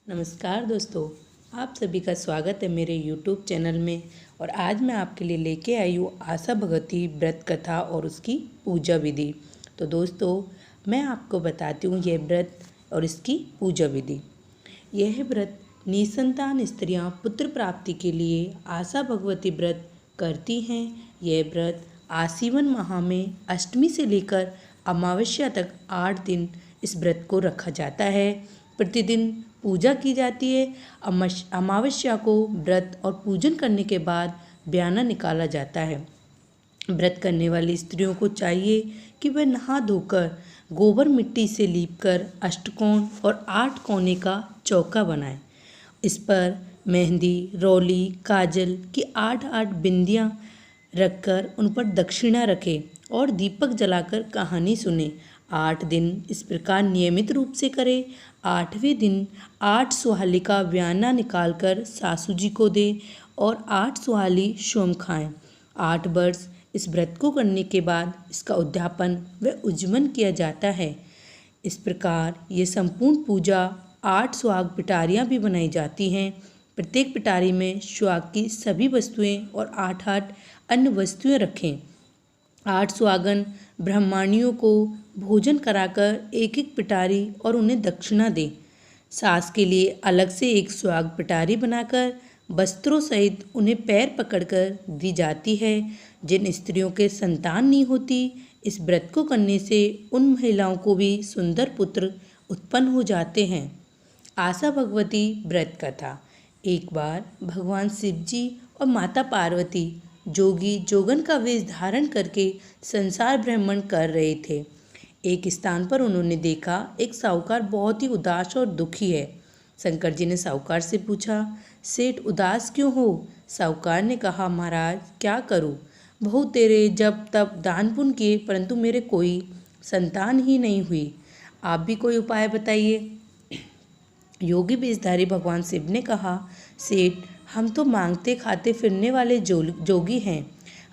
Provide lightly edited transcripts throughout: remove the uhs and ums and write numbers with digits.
नमस्कार दोस्तों, आप सभी का स्वागत है मेरे YouTube चैनल में। और आज मैं आपके लिए लेके आई हूँ आशा भगवती व्रत कथा और उसकी पूजा विधि। तो दोस्तों, मैं आपको बताती हूँ यह व्रत और इसकी पूजा विधि। यह व्रत निसंतान स्त्रियाँ पुत्र प्राप्ति के लिए आशा भगवती व्रत करती हैं। यह व्रत आश्विन माह में अष्टमी से लेकर अमावस्या तक 8 दिन इस व्रत को रखा जाता है। प्रतिदिन पूजा की जाती है। अमावस्या को व्रत और पूजन करने के बाद ब्याना निकाला जाता है। व्रत करने वाली स्त्रियों को चाहिए कि वह नहा धोकर गोबर मिट्टी से लीपकर अष्टकोण और 8 कोने का चौका बनाएं। इस पर मेहंदी, रौली, काजल की 8-8 बिंदियाँ रखकर उन पर दक्षिणा रखें और दीपक जलाकर कहानी सुने। 8 दिन इस प्रकार नियमित रूप से करें। 8वें दिन 8 सुहाली का व्याना निकालकर सासू जी को दें और 8 सुहाली सोम खाएं। 8 वर्ष इस व्रत को करने के बाद इसका उद्यापन व उज्जमन किया जाता है। इस प्रकार ये संपूर्ण पूजा 8 सुहाग पिटारियाँ भी बनाई जाती हैं। प्रत्येक पिटारी में सुहाग की सभी वस्तुएं और 8-8 अन्य वस्तुएं रखें। 8 सुहागन ब्राह्मणियों को भोजन कराकर एक एक पिटारी और उन्हें दक्षिणा दें। सास के लिए अलग से एक सुहाग पिटारी बनाकर वस्त्रों सहित उन्हें पैर पकड़कर दी जाती है। जिन स्त्रियों के संतान नहीं होती, इस व्रत को करने से उन महिलाओं को भी सुंदर पुत्र उत्पन्न हो जाते हैं। आशा भगवती व्रत कथा। एक बार भगवान शिव जी और माता पार्वती जोगी जोगन का वेश धारण करके संसार भ्रमण कर रहे थे। एक स्थान पर उन्होंने देखा एक साहूकार बहुत ही उदास और दुखी है। शंकर जी ने साहूकार से पूछा, सेठ उदास क्यों हो? साहूकार ने कहा, महाराज क्या करूं? बहुत तेरे जब तब दान पुण्य किए, परंतु मेरे कोई संतान ही नहीं हुई। आप भी कोई उपाय बताइए। योगी वेशधारी भगवान शिव ने कहा, सेठ हम तो मांगते खाते फिरने वाले जोगी हैं,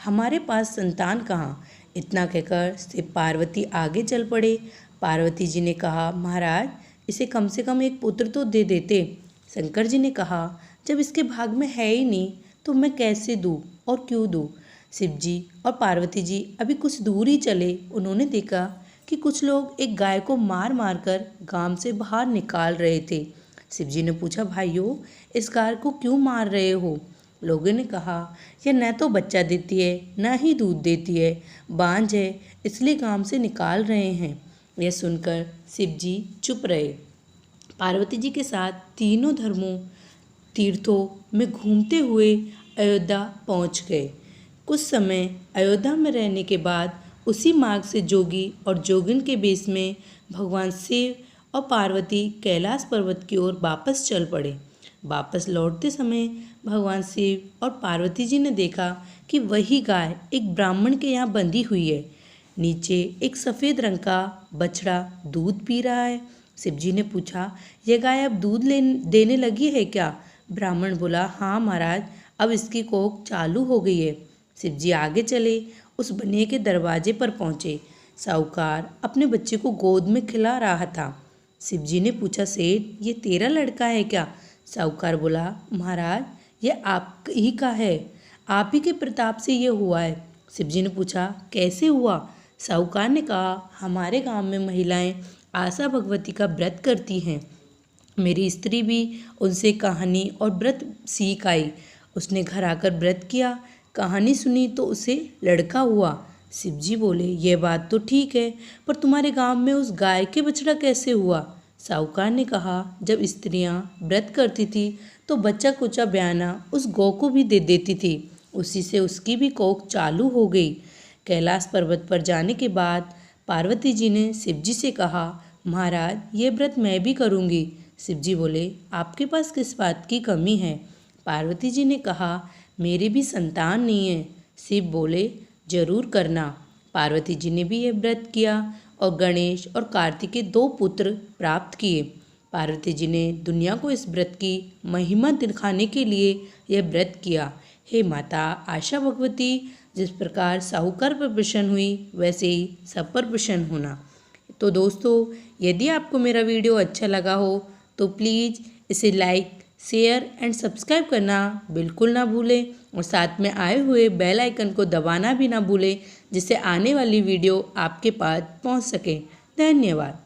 हमारे पास संतान कहाँ? इतना कहकर शिव पार्वती आगे चल पड़े। पार्वती जी ने कहा, महाराज इसे कम से कम एक पुत्र तो दे देते। शंकर जी ने कहा, जब इसके भाग में है ही नहीं तो मैं कैसे दूँ और क्यों दूँ? शिव जी और पार्वती जी अभी कुछ दूर ही चले। उन्होंने देखा कि कुछ लोग एक गाय को मार मार कर गांव से बाहर निकाल रहे थे। शिव जी ने पूछा, भाइयों इस गाय को क्यों मार रहे हो? लोगों ने कहा, यह न तो बच्चा देती है न ही दूध देती है, बांझ है, इसलिए गांव से निकाल रहे हैं। यह सुनकर शिव जी चुप रहे। पार्वती जी के साथ तीनों तीर्थों में घूमते हुए अयोध्या पहुंच गए। कुछ समय अयोध्या में रहने के बाद उसी मार्ग से जोगी और जोगिन के बेस में भगवान शिव और पार्वती कैलाश पर्वत की ओर वापस चल पड़े। वापस लौटते समय भगवान शिव और पार्वती जी ने देखा कि वही गाय एक ब्राह्मण के यहाँ बंधी हुई है। नीचे एक सफ़ेद रंग का बछड़ा दूध पी रहा है। शिव जी ने पूछा, यह गाय अब दूध देने लगी है क्या? ब्राह्मण बोला, हाँ महाराज, अब इसकी कोख चालू हो गई है। शिव जी आगे चले, उस बनिए के दरवाजे पर पहुँचे। साहूकार अपने बच्चे को गोद में खिला रहा था। शिव जी ने पूछा, सेठ ये तेरा लड़का है क्या? साहूकार बोला, महाराज ये आप ही का है, आप ही के प्रताप से ये हुआ है। शिव जी ने पूछा, कैसे हुआ? साहूकार ने कहा, हमारे गांव में महिलाएं आशा भगवती का व्रत करती हैं। मेरी स्त्री भी उनसे कहानी और व्रत सीख आई। उसने घर आकर व्रत किया, कहानी सुनी तो उसे लड़का हुआ। शिव जी बोले, यह बात तो ठीक है, पर तुम्हारे गांव में उस गाय के बछड़ा कैसे हुआ? साहूकार ने कहा, जब स्त्रियां व्रत करती थी तो बच्चा कुचा ब्याना उस गौ को भी दे देती थी, उसी से उसकी भी कोख चालू हो गई। कैलाश पर्वत पर जाने के बाद पार्वती जी ने शिव जी से कहा, महाराज ये व्रत मैं भी करूँगी। शिव जी बोले, आपके पास किस बात की कमी है? पार्वती जी ने कहा, मेरी भी संतान नहीं है। शिव बोले, जरूर करना। पार्वती जी ने भी यह व्रत किया और गणेश और कार्तिकेय 2 पुत्र प्राप्त किए। पार्वती जी ने दुनिया को इस व्रत की महिमा दिखाने के लिए यह व्रत किया। हे माता आशा भगवती, जिस प्रकार साहूकार पर प्रसन्न हुई वैसे ही सब पर प्रसन्न होना। तो दोस्तों, यदि आपको मेरा वीडियो अच्छा लगा हो तो प्लीज़ इसे लाइक, शेयर एंड सब्सक्राइब करना बिल्कुल ना भूलें और साथ में आए हुए बेल आइकन को दबाना भी ना भूलें, जिससे आने वाली वीडियो आपके पास पहुंच सके। धन्यवाद।